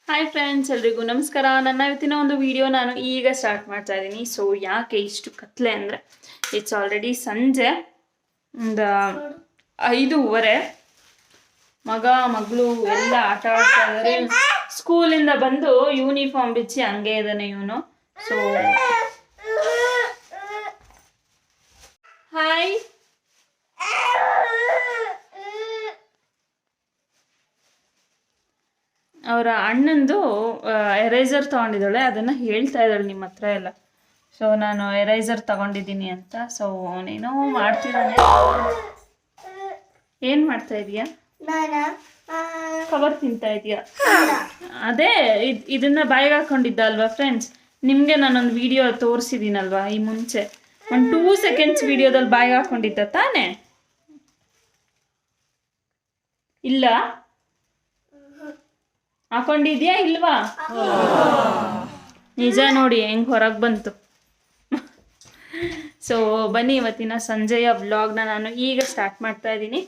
Hi friends, ಎಲ್ರಿಗೂ ನಮಸ್ಕಾರ. ನನ್ನ ಇವತ್ತಿನ ಒಂದು ವಿಡಿಯೋ ನಾನು ಈಗ ಸ್ಟಾರ್ಟ್ ಮಾಡ್ತಾ ಇದ್ದೀನಿ. ಸೊ ಯಾಕೆ ಇಷ್ಟು ಕತ್ಲೆ ಅಂದರೆ ಇಟ್ಸ್ ಆಲ್ರೆಡಿ ಸಂಜೆ ಒಂದು 5:30. ಮಗಳು ಎಲ್ಲ ಆಟ ಆಡ್ತಾ ಇದ್ದಾರೆ. ಸ್ಕೂಲಿಂದ ಬಂದು ಯೂನಿಫಾರ್ಮ್ ಬಿಚ್ಚಿ ಹಂಗೆ ಇದ್ದಾನೆ ಇವನು. ಸೊ ಹಾಯ್, ಅವರ ಅಣ್ಣಂದು ಎರೇಸರ್ ತೊಗೊಂಡಿದ್ದಾಳೆ, ಅದನ್ನು ಹೇಳ್ತಾ ಇದ್ದಾಳೆ ನಿಮ್ಮ ಹತ್ರ ಎಲ್ಲ. ಸೊ ನಾನು ಎರೇಸರ್ ತಗೊಂಡಿದ್ದೀನಿ ಅಂತ. ಸೊ ಅವನೇನೋ ಮಾಡ್ತಿದ್ದಾನೆ. ಏನು ಮಾಡ್ತಾ ಇದೀಯಾ? ಕವರ್ ತಿಂತಾ ಇದೆಯಾ? ಅದೇ ಇದನ್ನ ಬಾಯಿಗೆ ಹಾಕೊಂಡಿದ್ದ ಅಲ್ವಾ ಫ್ರೆಂಡ್ಸ್, ನಿಮಗೆ ನಾನೊಂದು ವಿಡಿಯೋ ತೋರಿಸಿದ್ದೀನಲ್ವಾ ಈ ಮುಂಚೆ, ಒಂದು 2 ಸೆಕೆಂಡ್ಸ್ ವಿಡಿಯೋದಲ್ಲಿ ಬಾಯಿಗೆ ಹಾಕೊಂಡಿದ್ದ ತಾನೇ? ಇಲ್ಲ ಹಾಕೊಂಡಿದ್ಯಾ ಇಲ್ವಾ? ನಿಜ ನೋಡಿ ಹೆಂಗೆ ಹೊರಗೆ ಬಂತು. ಸೊ ಬನ್ನಿ, ಇವತ್ತಿನ ಸಂಜೆಯ ವ್ಲಾಗ್ನ ನಾನು ಈಗ ಸ್ಟಾರ್ಟ್ ಮಾಡ್ತಾ ಇದ್ದೀನಿ.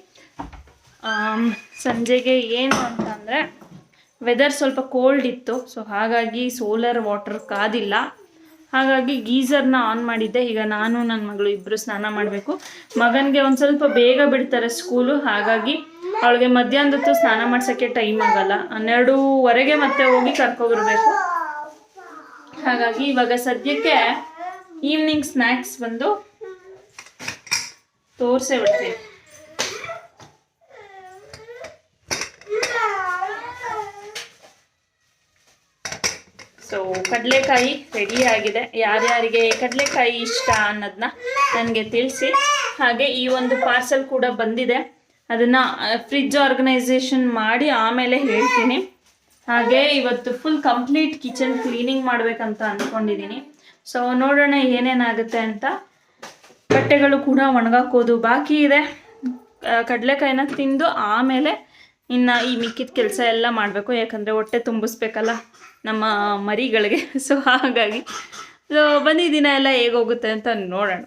ಸಂಜೆಗೆ ಏನು ಅಂತ ಅಂದರೆ ವೆದರ್ ಸ್ವಲ್ಪ ಕೋಲ್ಡ್ ಇತ್ತು. ಸೊ ಹಾಗಾಗಿ ಸೋಲಾರ್ ವಾಟರ್ ಕಾದಿಲ್ಲ, ಹಾಗಾಗಿ ಗೀಝರ್ನ ಆನ್ ಮಾಡಿದ್ದೆ. ಈಗ ನಾನು ನನ್ನ ಮಗಳು ಇಬ್ಬರು ಸ್ನಾನ ಮಾಡಬೇಕು. ಮಗನಿಗೆ ಒಂದು ಸ್ವಲ್ಪ ಬೇಗ ಬಿಡ್ತಾರೆ ಸ್ಕೂಲು, ಹಾಗಾಗಿ ಅವಳಿಗೆ ಮಧ್ಯಾಹ್ನದೊತ್ತು ಸ್ನಾನ ಮಾಡ್ಸೋಕ್ಕೆ ಟೈಮ್ ಆಗಲ್ಲ. 12:15 ಮತ್ತೆ ಹೋಗಿ ಕರ್ಕೊಬರ್ಬೇಕು. ಹಾಗಾಗಿ ಇವಾಗ ಸದ್ಯಕ್ಕೆ ಈವ್ನಿಂಗ್ ಸ್ನ್ಯಾಕ್ಸ್ ಬಂದು ತೋರಿಸೇ ಬಿಡ್ತೀನಿ. ಸೊ ಕಡಲೆಕಾಯಿ ರೆಡಿ ಆಗಿದೆ. ಯಾರ್ಯಾರಿಗೆ ಕಡಲೆಕಾಯಿ ಇಷ್ಟ ಅನ್ನೋದನ್ನ ನನಗೆ ತಿಳಿಸಿ. ಹಾಗೆ ಈ ಒಂದು ಪಾರ್ಸೆಲ್ ಕೂಡ ಬಂದಿದೆ, ಅದನ್ನು ಫ್ರಿಡ್ಜ್ ಆರ್ಗನೈಸೇಷನ್ ಮಾಡಿ ಆಮೇಲೆ ಹೇಳ್ತೀನಿ. ಹಾಗೆ ಇವತ್ತು ಫುಲ್ ಕಂಪ್ಲೀಟ್ ಕಿಚನ್ ಕ್ಲೀನಿಂಗ್ ಮಾಡಬೇಕಂತ ಅಂದ್ಕೊಂಡಿದ್ದೀನಿ. ಸೊ ನೋಡೋಣ ಏನೇನಾಗುತ್ತೆ ಅಂತ. ಬಟ್ಟೆಗಳು ಕೂಡ ಒಣಗಾಕೋದು ಬಾಕಿ ಇದೆ. ಕಡಲೆಕಾಯಿನ ತಿಂದು ಆಮೇಲೆ ಇನ್ನು ಈ ಮಿಕ್ಕಿದ ಕೆಲಸ ಎಲ್ಲ ಮಾಡಬೇಕು, ಯಾಕಂದರೆ ಹೊಟ್ಟೆ ತುಂಬಿಸ್ಬೇಕಲ್ಲ ನಮ್ಮ ಮರಿಗಳಿಗೆ. ಸೊ ಹಾಗಾಗಿ ಬನ್ನಿ ದಿನ ಎಲ್ಲ ಹೇಗೋಗುತ್ತೆ ಅಂತ ನೋಡೋಣ.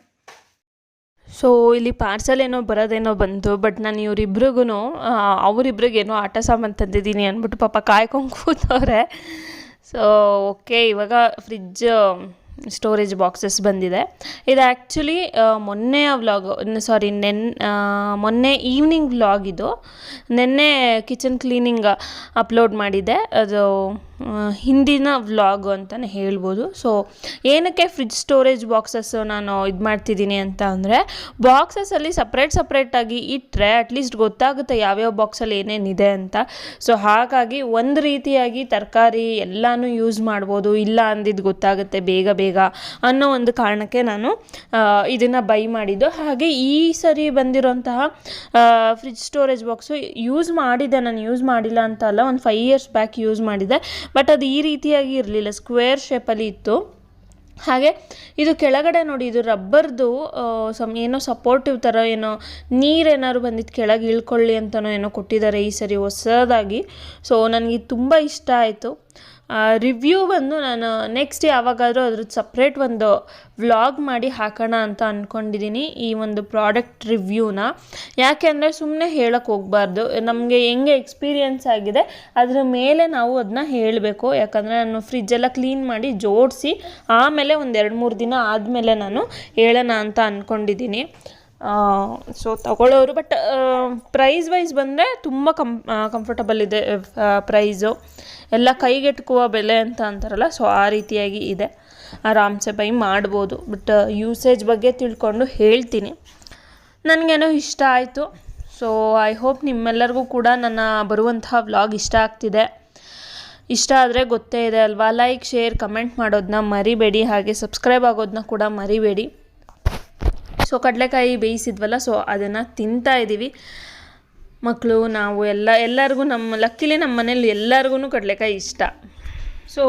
ಸೊ ಇಲ್ಲಿ ಪಾರ್ಸಲ್ ಏನೋ ಬರೋದೇನೋ ಬಂತು, ಬಟ್ ನಾನು ಇವರಿಬ್ರಿಗೂ ಅವರಿಬ್ರಿಗೇನೋ ಆಟ ಸಾಮಾನು ತಂದಿದ್ದೀನಿ ಅಂದ್ಬಿಟ್ಟು ಪಾಪ ಕಾಯ್ಕೊಂಡು ಕೂತವ್ರೆ. ಸೊ ಓಕೆ, ಇವಾಗ ಫ್ರಿಡ್ಜ್ ಸ್ಟೋರೇಜ್ ಬಾಕ್ಸಸ್ ಬಂದಿದೆ. ಇದು ಆ್ಯಕ್ಚುಲಿ ಮೊನ್ನೆಯ ವ್ಲಾಗ್, ಮೊನ್ನೆ ಈವ್ನಿಂಗ್ ವ್ಲಾಗ್ ಇದು. ನೆನ್ನೆ ಕಿಚನ್ ಕ್ಲೀನಿಂಗ್ ಅಪ್ಲೋಡ್ ಮಾಡಿದ್ದೆ, ಅದು ಹಿಂದಿನ ವ್ಲಾಗ್ ಅಂತಲೇ ಹೇಳ್ಬೋದು. ಸೊ ಏನಕ್ಕೆ ಫ್ರಿಡ್ಜ್ ಸ್ಟೋರೇಜ್ ಬಾಕ್ಸಸ್ಸು ನಾನು ಇದು ಮಾಡ್ತಿದ್ದೀನಿ ಅಂತ ಅಂದರೆ, ಬಾಕ್ಸಸ್ಸಲ್ಲಿ ಸಪ್ರೇಟಾಗಿ ಇಟ್ಟರೆ ಅಟ್ಲೀಸ್ಟ್ ಗೊತ್ತಾಗುತ್ತೆ ಯಾವ್ಯಾವ ಬಾಕ್ಸಲ್ಲಿ ಏನೇನಿದೆ ಅಂತ. ಸೊ ಹಾಗಾಗಿ ಒಂದು ರೀತಿಯಾಗಿ ತರಕಾರಿ ಎಲ್ಲನೂ ಯೂಸ್ ಮಾಡ್ಬೋದು, ಇಲ್ಲ ಅಂದಿದ್ದು ಗೊತ್ತಾಗುತ್ತೆ ಬೇಗ ಅನ್ನೋ ಒಂದು ಕಾರಣಕ್ಕೆ ನಾನು ಇದನ್ನು ಬೈ ಮಾಡಿದ್ದು. ಹಾಗೆ ಈ ಸರಿ ಬಂದಿರೋಂತಹ ಫ್ರಿಡ್ಜ್ ಸ್ಟೋರೇಜ್ ಬಾಕ್ಸು ಯೂಸ್ ಮಾಡಿಲ್ಲ ಅಂತ ಅಲ್ಲ, ಒಂದು 5 years ಬ್ಯಾಕ್ ಯೂಸ್ ಮಾಡಿದ್ದೆ. ಬಟ್ ಅದು ಈ ರೀತಿಯಾಗಿ ಇರಲಿಲ್ಲ, ಸ್ಕ್ವೇರ್ ಶೇಪಲ್ಲಿ ಇತ್ತು. ಹಾಗೆ ಇದು ಕೆಳಗಡೆ ನೋಡಿ, ಇದು ರಬ್ಬರ್ದು ಏನೋ ಸಪೋರ್ಟಿವ್ ಥರ ಏನೋ ನೀರೇನಾದ್ರು ಬಂದಿದ್ದು ಕೆಳಗೆ ಇಳ್ಕೊಳ್ಳಿ ಅಂತನೋ ಏನೋ ಕೊಟ್ಟಿದ್ದಾರೆ ಈ ಸರಿ ಹೊಸದಾಗಿ. ಸೊ ನನಗೆ ತುಂಬ ಇಷ್ಟ ಆಯಿತು. ರಿವ್ಯೂ ಬಂದು ನಾನು ನೆಕ್ಸ್ಟ್ ಯಾವಾಗಾದರೂ ಅದ್ರದ್ದು ಸಪ್ರೇಟ್ ಒಂದು ವ್ಲಾಗ್ ಮಾಡಿ ಹಾಕೋಣ ಅಂತ ಅಂದ್ಕೊಂಡಿದ್ದೀನಿ, ಈ ಒಂದು ಪ್ರಾಡಕ್ಟ್ ರಿವ್ಯೂನ. ಯಾಕೆ ಅಂದರೆ ಸುಮ್ಮನೆ ಹೇಳೋಕ್ಕೆ ಹೋಗಬಾರ್ದು, ನಮಗೆ ಹೆಂಗೆ ಎಕ್ಸ್ಪೀರಿಯೆನ್ಸ್ ಆಗಿದೆ ಅದ್ರ ಮೇಲೆ ನಾವು ಅದನ್ನ ಹೇಳಬೇಕು. ಯಾಕಂದರೆ ನಾನು ಫ್ರಿಜ್ಜೆಲ್ಲ ಕ್ಲೀನ್ ಮಾಡಿ ಜೋಡಿಸಿ ಆಮೇಲೆ ಒಂದು 2-3 ದಿನ ಆದಮೇಲೆ ನಾನು ಹೇಳೋಣ ಅಂತ ಅಂದ್ಕೊಂಡಿದ್ದೀನಿ. ಸೊ ತಗೊಳ್ಳೋರು, ಬಟ್ ಪ್ರೈಸ್ ವೈಸ್ ಬಂದರೆ ತುಂಬ ಕಂಫರ್ಟಬಲ್ ಇದೆ ಪ್ರೈಸು, ಎಲ್ಲ ಕೈಗೆಟುಕುವ ಬೆಲೆ ಅಂತ ಅಂತಾರಲ್ಲ. ಸೊ ಆ ರೀತಿಯಾಗಿ ಇದೆ, ಆರಾಮ್ಸೆ ಬೈ ಮಾಡ್ಬೋದು. ಬಟ್ ಯೂಸೇಜ್ ಬಗ್ಗೆ ತಿಳ್ಕೊಂಡು ಹೇಳ್ತೀನಿ. ನನಗೇನೋ ಇಷ್ಟ ಆಯಿತು. ಸೊ ಐ ಹೋಪ್ ನಿಮ್ಮೆಲ್ಲರಿಗೂ ಕೂಡ ನನ್ನ ಬರುವಂತಹ ವ್ಲಾಗ್ ಇಷ್ಟ ಆಗ್ತಿದೆ. ಇಷ್ಟ ಆದರೆ ಗೊತ್ತೇ ಇದೆ ಅಲ್ವಾ, ಲೈಕ್, ಶೇರ್, ಕಮೆಂಟ್ ಮಾಡೋದನ್ನ ಮರಿಬೇಡಿ. ಹಾಗೆ ಸಬ್ಸ್ಕ್ರೈಬ್ ಆಗೋದನ್ನ ಕೂಡ ಮರಿಬೇಡಿ. ಸೊ ಕಡಲೆಕಾಯಿ ಬೇಯಿಸಿದ್ವಲ್ಲ, ಸೊ ಅದನ್ನು ತಿಂತಾ ಇದ್ದೀವಿ ಮಕ್ಕಳು, ನಾವು ಎಲ್ಲರಿಗೂ ಲಕ್ಕಿಲಿ ನಮ್ಮ ಮನೇಲಿ ಎಲ್ಲರಿಗೂ ಕಡಲೆಕಾಯಿ ಇಷ್ಟ. ಸೊ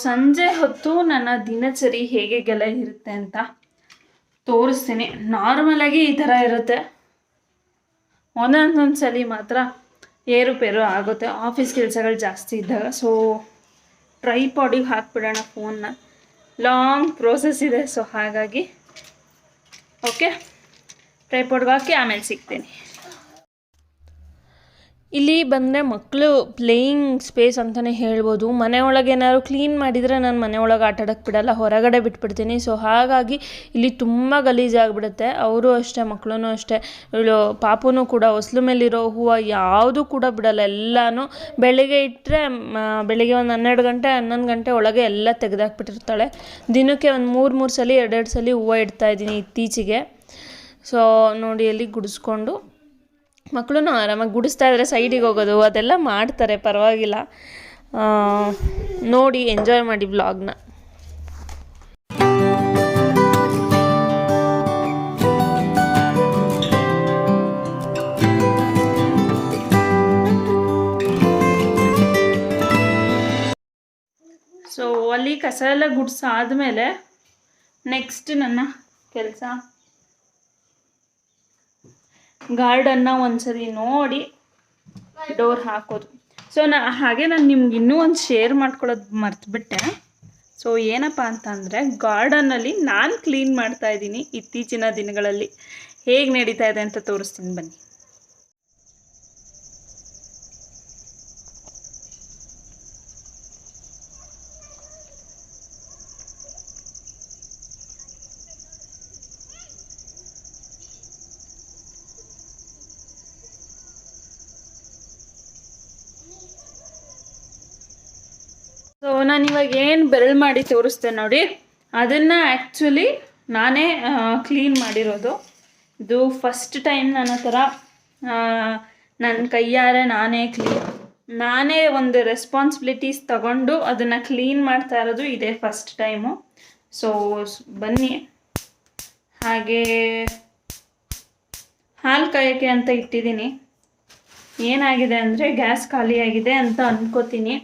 ಸಂಜೆ ಹೊತ್ತು ನನ್ನ ದಿನಚರಿ ಹೇಗೆಲ್ಲ ಇರುತ್ತೆ ಅಂತ ತೋರಿಸ್ತೀನಿ. ನಾರ್ಮಲಾಗಿ ಈ ಥರ ಇರುತ್ತೆ, ಒಂದೊಂದು ಸಲ ಮಾತ್ರ ಏರುಪೇರು ಆಗುತ್ತೆ ಆಫೀಸ್ ಕೆಲಸಗಳು ಜಾಸ್ತಿ ಇದ್ದಾಗ. ಸೊ ಟ್ರೈಪಾಡಿಗೆ ಹಾಕ್ಬಿಡೋಣ ಫೋನ್ನ, ಲಾಂಗ್ ಪ್ರೋಸೆಸ್ ಇದೆ. ಸೊ ಹಾಗಾಗಿ ಓಕೆ, ಟ್ರೈಪಾಡ್ಗೆ ಹಾಕಿ ಆಮೇಲೆ ಸಿಗ್ತೀನಿ. ಇಲ್ಲಿ ಬಂದರೆ ಮಕ್ಕಳು ಪ್ಲೇಯಿಂಗ್ ಸ್ಪೇಸ್ ಅಂತಲೇ ಹೇಳ್ಬೋದು. ಮನೆಯೊಳಗೆ ಏನಾದ್ರು ಕ್ಲೀನ್ ಮಾಡಿದರೆ ನಾನು ಮನೆಯೊಳಗೆ ಆಟ ಆಡೋಕ್ಕೆ ಬಿಡಲ್ಲ, ಹೊರಗಡೆ ಬಿಟ್ಬಿಡ್ತೀನಿ. ಸೊ ಹಾಗಾಗಿ ಇಲ್ಲಿ ತುಂಬ ಗಲೀಜಾಗಿಬಿಡುತ್ತೆ. ಅವರು ಅಷ್ಟೇ, ಮಕ್ಕಳು ಅಷ್ಟೇ. ಇವಳು ಪಾಪುನೂ ಕೂಡ ಹೊಸ್ಲು ಮೇಲಿರೋ ಹೂವು ಯಾವುದೂ ಕೂಡ ಬಿಡಲ್ಲ. ಎಲ್ಲನೂ ಬೆಳಿಗ್ಗೆ ಇಟ್ಟರೆ ಬೆಳಿಗ್ಗೆ ಒಂದು 12 ಗಂಟೆ 11 ಗಂಟೆ ಒಳಗೆ ಎಲ್ಲ ತೆಗೆದಾಕ್ಬಿಟ್ಟಿರ್ತಾಳೆ. ದಿನಕ್ಕೆ ಒಂದು 3 ಸಲ 2 ಸಲ ಹೂವು ಇಡ್ತಾಯಿದ್ದೀನಿ ಇತ್ತೀಚೆಗೆ. ಸೊ ನೋಡಿ, ಎಲ್ಲಿ ಗುಡಿಸ್ಕೊಂಡು ಮಕ್ಕಳು ಆರಾಮಾಗಿ ಗುಡಿಸ್ತಾ ಇದ್ರೆ ಸೈಡಿಗೆ ಹೋಗೋದು ಅದೆಲ್ಲ ಮಾಡ್ತಾರೆ, ಪರವಾಗಿಲ್ಲ. ನೋಡಿ ಎಂಜಾಯ್ ಮಾಡಿ ವ್ಲಾಗ್ನ. ಸೊ ಅಲ್ಲಿ ಕಸ ಎಲ್ಲ ಗುಡಿಸಾದ್ಮೇಲೆ ನೆಕ್ಸ್ಟ್ ನನ್ನ ಕೆಲಸ ಗಾರ್ಡನ್ನ ಒಂದ್ಸರಿ ನೋಡಿ ಡೋರ್ ಹಾಕೋದು. ಸೊ ಹಾಗೆ ನಾನು ನಿಮ್ಗೆ ಇನ್ನೂ ಒಂದು ಶೇರ್ ಮಾಡ್ಕೊಳ್ಳೋದು ಮರ್ತುಬಿಟ್ಟೆ. ಸೊ ಏನಪ್ಪ ಅಂತಂದರೆ, ಗಾರ್ಡನ್ನಲ್ಲಿ ನಾನು ಕ್ಲೀನ್ ಮಾಡ್ತಾಯಿದ್ದೀನಿ ಇತ್ತೀಚಿನ ದಿನಗಳಲ್ಲಿ. ಹೇಗೆ ನಡೀತಾ ಇದೆ ಅಂತ ತೋರಿಸ್ತೀನಿ ಬನ್ನಿ. ಸೊ ನಾನಿವಾಗ ಏನು ಬೆರಳು ಮಾಡಿ ತೋರಿಸ್ತೆ ನೋಡಿ, ಅದನ್ನು ಆ್ಯಕ್ಚುಲಿ ನಾನೇ ಕ್ಲೀನ್ ಮಾಡಿರೋದು. ಇದು ಫಸ್ಟ್ ಟೈಮ್ ನನ್ನ ಥರ ನನ್ನ ಕೈಯಾರೆ ನಾನೇ ಒಂದು ರೆಸ್ಪಾನ್ಸಿಬಿಲಿಟೀಸ್ ತಗೊಂಡು ಅದನ್ನು ಕ್ಲೀನ್ ಮಾಡ್ತಾ ಇರೋದು ಇದೇ ಫಸ್ಟ್ ಟೈಮು. ಸೊ ಬನ್ನಿ. ಹಾಗೆ ಹಾಲು ಕಾಯೋಕ್ಕೆ ಅಂತ ಇಟ್ಟಿದ್ದೀನಿ. ಏನಾಗಿದೆ ಅಂದರೆ ಗ್ಯಾಸ್ ಖಾಲಿಯಾಗಿದೆ ಅಂತ ಅಂದ್ಕೋತೀನಿ.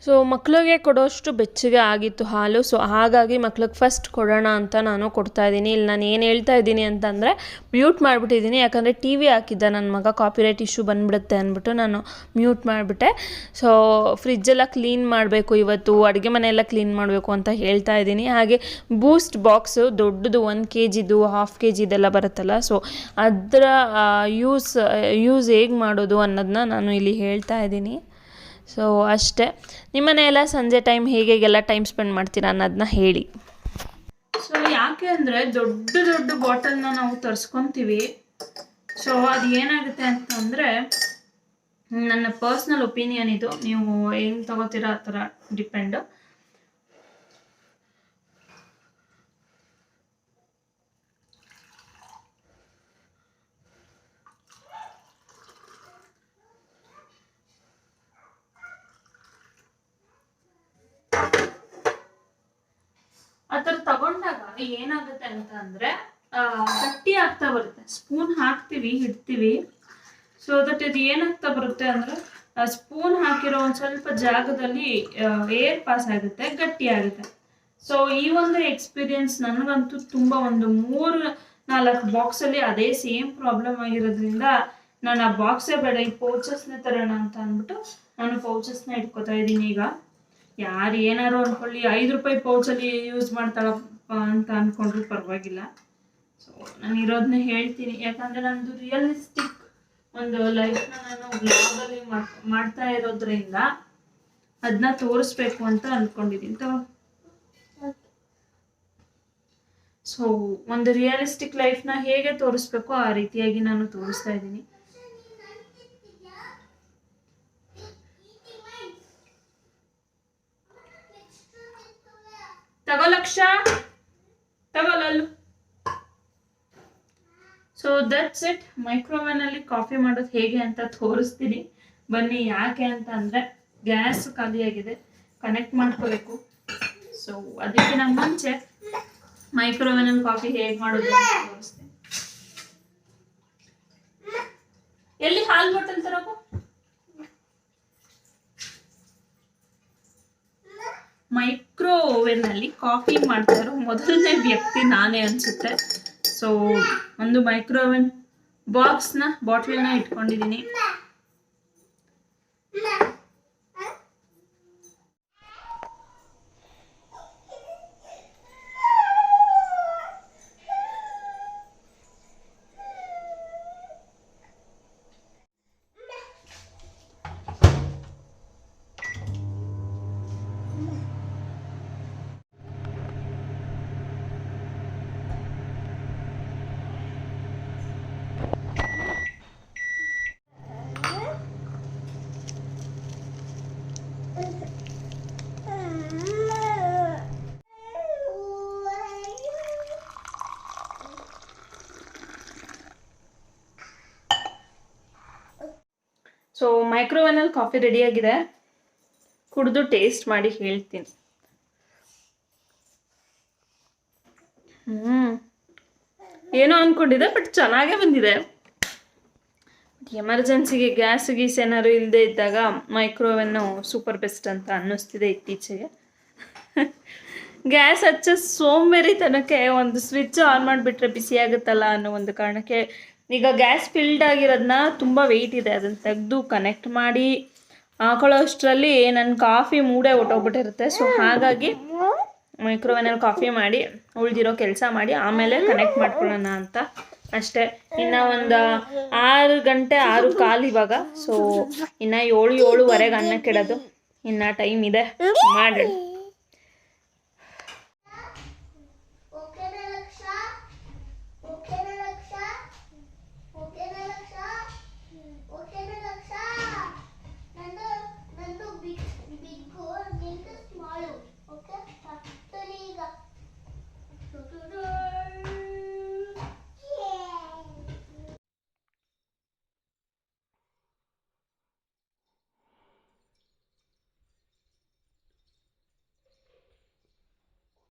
ಸೊ ಮಕ್ಕಳಿಗೆ ಕೊಡೋಷ್ಟು ಬೆಚ್ಚಗೆ ಆಗಿತ್ತು ಹಾಲು. ಸೊ ಹಾಗಾಗಿ ಮಕ್ಳಿಗೆ ಫಸ್ಟ್ ಕೊಡೋಣ ಅಂತ ನಾನು ಕೊಡ್ತಾಯಿದ್ದೀನಿ. ಇಲ್ಲಿ ನಾನು ಏನು ಹೇಳ್ತಾ ಇದ್ದೀನಿ ಅಂತಂದರೆ ಮ್ಯೂಟ್ ಮಾಡಿಬಿಟ್ಟಿದ್ದೀನಿ, ಯಾಕಂದರೆ ಟಿ ವಿ ಹಾಕಿದ್ದ ನನ್ನ ಮಗ, ಕಾಪಿರೈಟ್ ಇಶ್ಯೂ ಬಂದುಬಿಡುತ್ತೆ ಅಂದ್ಬಿಟ್ಟು ನಾನು ಮ್ಯೂಟ್ ಮಾಡಿಬಿಟ್ಟೆ. ಸೊ ಫ್ರಿಜ್ಜೆಲ್ಲ ಕ್ಲೀನ್ ಮಾಡಬೇಕು ಇವತ್ತು, ಅಡುಗೆ ಮನೆಯೆಲ್ಲ ಕ್ಲೀನ್ ಮಾಡಬೇಕು ಅಂತ ಹೇಳ್ತಾ ಇದ್ದೀನಿ. ಹಾಗೆ ಬೂಸ್ಟ್ ಬಾಕ್ಸು ದೊಡ್ಡದು 1 kgದು 1/2 kg ಇದೆಲ್ಲ ಬರುತ್ತಲ್ಲ, ಸೊ ಅದರ ಯೂಸ್ ಹೇಗೆ ಮಾಡೋದು ಅನ್ನೋದನ್ನ ನಾನು ಇಲ್ಲಿ ಹೇಳ್ತಾ ಇದ್ದೀನಿ. ಸೊ ಅಷ್ಟೇ. ನಿಮ್ಮನೆಲ್ಲ ಸಂಜೆ ಟೈಮ್ ಹೇಗೆಲ್ಲ ಟೈಮ್ ಸ್ಪೆಂಡ್ ಮಾಡ್ತೀರಾ ಅನ್ನೋದನ್ನ ಹೇಳಿ. ಸೊ ಯಾಕೆ ಅಂದರೆ ದೊಡ್ಡ ಬಾಟಲ್ನ ನಾವು ತರಿಸ್ಕೊತೀವಿ. ಸೊ ಅದು ಏನಾಗುತ್ತೆ ಅಂತಂದರೆ, ನನ್ನ ಪರ್ಸ್ನಲ್ ಒಪಿನಿಯನ್ ಇದು, ನೀವು ಏನು ತಗೋತೀರಾ ಆ ಥರ ಡಿಪೆಂಡು. ಆ ಥರ ತಗೊಂಡಾಗ ಏನಾಗುತ್ತೆ ಅಂತ ಅಂದರೆ ಗಟ್ಟಿ ಆಗ್ತಾ ಬರುತ್ತೆ. ಸ್ಪೂನ್ ಹಾಕ್ತೀವಿ, ಇಡ್ತೀವಿ. ಸೊ ದಟ್ ಇದು ಏನಾಗ್ತಾ ಬರುತ್ತೆ ಅಂದರೆ, ಸ್ಪೂನ್ ಹಾಕಿರೋ ಒಂದು ಸ್ವಲ್ಪ ಜಾಗದಲ್ಲಿ ಏರ್ ಪಾಸ್ ಆಗುತ್ತೆ, ಗಟ್ಟಿ ಆಗುತ್ತೆ. ಸೊ ಈ ಒಂದು ಎಕ್ಸ್ಪೀರಿಯನ್ಸ್ ನನಗಂತೂ ತುಂಬ, ಒಂದು 3-4 ಬಾಕ್ಸಲ್ಲಿ ಅದೇ ಸೇಮ್ ಪ್ರಾಬ್ಲಮ್ ಆಗಿರೋದ್ರಿಂದ ನಾನು ಆ ಬಾಕ್ಸೇ ಬೇಡ, ಈ ಪೌಚಸ್ನೇ ತರೋಣ ಅಂತ ಅಂದ್ಬಿಟ್ಟು ನಾನು ಪೌಚಸ್ನ ಇಟ್ಕೋತಾ ಇದ್ದೀನಿ. ಈಗ ಯಾರು ಏನಾರು ಅಂದ್ಕೊಳ್ಳಿ, 5 ರೂಪಾಯಿ ಪೌಚಲ್ಲಿ ಯೂಸ್ ಮಾಡ್ತಾಳಪ್ಪ ಅಂತ ಅಂದ್ಕೊಂಡ್ರು ಪರವಾಗಿಲ್ಲ. ಸೊ ನಾನು ಇರೋದನ್ನೇ ಹೇಳ್ತೀನಿ, ಯಾಕಂದರೆ ನಂದು ರಿಯಲಿಸ್ಟಿಕ್ ಒಂದು ಲೈಫ್ನ ನಾನು ವ್ಲಾಗಲ್ಲಿ ಮಾಡ್ತಾ ಇರೋದ್ರಿಂದ ಅದನ್ನ ತೋರಿಸ್ಬೇಕು ಅಂತ ಅಂದ್ಕೊಂಡಿದ್ದೀನಿ. ಸೊ ಒಂದು ರಿಯಲಿಸ್ಟಿಕ್ ಲೈಫ್ನ ಹೇಗೆ ತೋರಿಸ್ಬೇಕು ಆ ರೀತಿಯಾಗಿ ನಾನು ತೋರಿಸ್ತಾ ಇದ್ದೀನಿ. ತಗೋ ಲಕ್ಷ, ತಗೋಲಲ್ಲು. So that's it. ಮೈಕ್ರೋವೇವ್ನಲ್ಲಿ ಕಾಫಿ ಮಾಡೋದು ಹೇಗೆ ಅಂತ ತೋರಿಸ್ತೀನಿ ಬನ್ನಿ. ಯಾಕೆ ಅಂತ ಅಂದರೆ ಗ್ಯಾಸ್ ಖಾಲಿಯಾಗಿದೆ, ಕನೆಕ್ಟ್ ಮಾಡ್ಕೋಬೇಕು. ಸೊ ಅದಕ್ಕಿಂತ ಮುಂಚೆ ಮೈಕ್ರೋವೇವ್ನಲ್ಲಿ ಕಾಫಿ ಹೇಗೆ ಮಾಡೋದು ಅಂತ ತೋರಿಸ್ತೀನಿ. ಎಲ್ಲಿ ಹಾಲು ಬಾಟಲ್ ತರೋಕು? ಮೈಕ್ರೋವೇವ್ನಲ್ಲಿ ಕಾಫಿ ಮಾಡ್ತಾ ಇರೋ ಮೊದಲನೇ ವ್ಯಕ್ತಿ ನಾನೇ ಅನಿಸುತ್ತೆ. ಸೊ ಒಂದು ಮೈಕ್ರೋವೇವ್ ಬಾಟ್ಲನ್ನ ಇಟ್ಕೊಂಡಿದ್ದೀನಿ. ಸೊ ಮೈಕ್ರೋವೇನಲ್ಲಿ ಕಾಫಿ ರೆಡಿಯಾಗಿದೆ, ಕುಡಿದು ಟೇಸ್ಟ್ ಮಾಡಿ ಹೇಳ್ತೀನಿ. ಏನೋ ಅಂದ್ಕೊಂಡಿದ್ದೆ, ಬಟ್ ಚೆನ್ನಾಗೇ ಬಂದಿದೆ. ಎಮರ್ಜೆನ್ಸಿಗೆ ಗ್ಯಾಸ್ ಗೀಸ್ ಏನಾದ್ರು ಇಲ್ಲದೆ ಇದ್ದಾಗ ಮೈಕ್ರೋವೇವ್ನು ಸೂಪರ್ ಬೆಸ್ಟ್ ಅಂತ ಅನ್ನಿಸ್ತಿದೆ ಇತ್ತೀಚೆಗೆ. ಗ್ಯಾಸ್ ಹಚ್ಚೋ ಸೋಂಬೇರಿತನಕ್ಕೆ ಒಂದು ಸ್ವಿಚ್ ಆನ್ ಮಾಡಿಬಿಟ್ರೆ ಬಿಸಿ ಆಗುತ್ತಲ್ಲ ಅನ್ನೋ ಒಂದು ಕಾರಣಕ್ಕೆ ಈಗ ಗ್ಯಾಸ್ ಫಿಲ್ಡ್ ಆಗಿರೋದನ್ನ ತುಂಬ ವೆಯ್ಟ್ ಇದೆ, ಅದನ್ನು ತೆಗೆದು ಕನೆಕ್ಟ್ ಮಾಡಿ ಹಾಕೊಳ್ಳೋ ಅಷ್ಟರಲ್ಲಿ ನನ್ನ ಕಾಫಿ ಮೂಡೇ ಹೊಟ್ಟೋಗ್ಬಿಟ್ಟಿರುತ್ತೆ. ಸೊ ಹಾಗಾಗಿ ಮೈಕ್ರೋವೇನಲ್ಲಿ ಕಾಫಿ ಮಾಡಿ ಉಳಿದಿರೋ ಕೆಲಸ ಮಾಡಿ ಆಮೇಲೆ ಕನೆಕ್ಟ್ ಮಾಡ್ಕೊಳ್ಳೋಣ ಅಂತ ಅಷ್ಟೇ. ಇನ್ನು ಒಂದು 6 ಗಂಟೆ 6:15 ಇವಾಗ. ಸೊ ಇನ್ನು 7-7:30 ಅನ್ನಕ್ಕಿಡೋದು, ಇನ್ನು ಟೈಮ್ ಇದೆ, ಮಾಡೋಣ.